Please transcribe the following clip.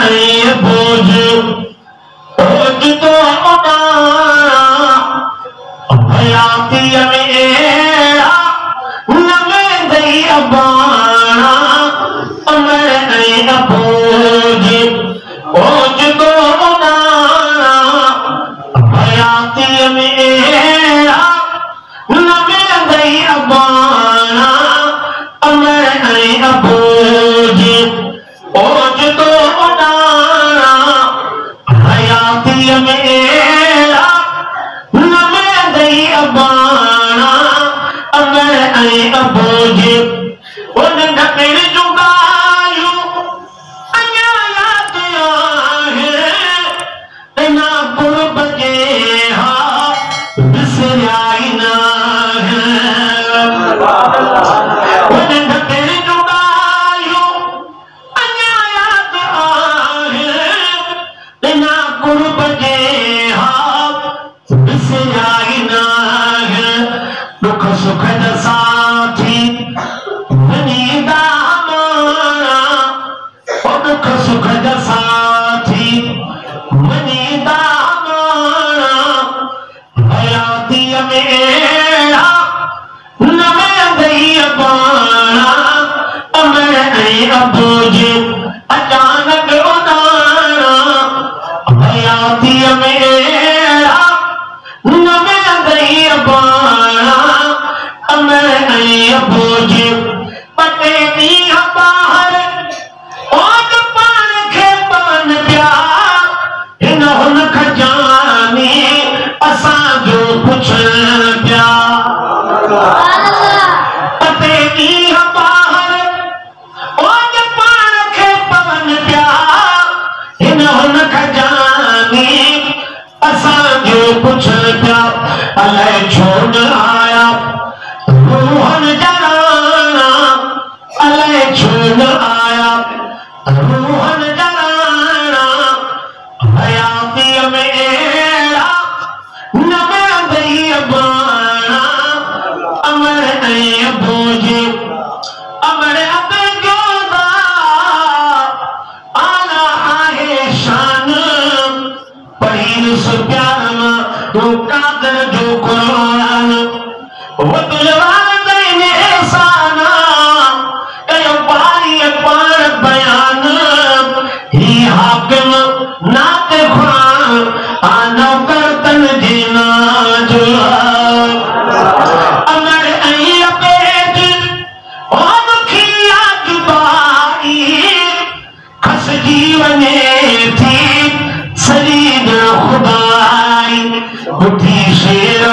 बोझ बोझ तो उड़ा हयाती मेरा नवे दई अबाना अमर नहीं बोझ बोझ तो उड़ा हयाती मेरा नवे दई अबाना अमर नहीं बोझ बोझ तो उड़ा हयाती मेरा नवे दई अबाना अमर नहीं बोझ उन ढकेल जुगायू अञा याद आहे ना कुर्ब जे हा बिसराई ना उन ढकेल जुगायू अञा याद आहे ना कुर्ब जे हा बिसराई ना दुख सुख जा साथी बनीदा हमारा दुख सुख जा साथी बनीदा हमारा हयाती मेरा नवे दई अबाना अमर नहीं बोझ अचानक उदारा हयाती मेरा नवे दई अबाना अमर नहीं बोझ पटे दी बाहर ओद पान खे पान पिया इन हुन खजानी असां जो पुछण पिया पटे दी बाहर ओद पान खे पान पिया इन हुन खजानी असां जो पुछण पिया अलाए छो न आया रूहन जराना अलाए छो न आया रूहन जराना हयाती मेरा नवे दई अबाना अमर नहीं बोझ अमर अब जोदा आला आहे शान पढ़ी सो प्यार मां तू कादर जो कुरान वो तुझवार दईने एहसाना कयो पारी पार बयान ही हाकिम नाते खुरान आनो करतन जीना जो अमर आई अपेज ओ मुखिया जुबाई खस जीवने थी सलीन खुदाई उठी शेर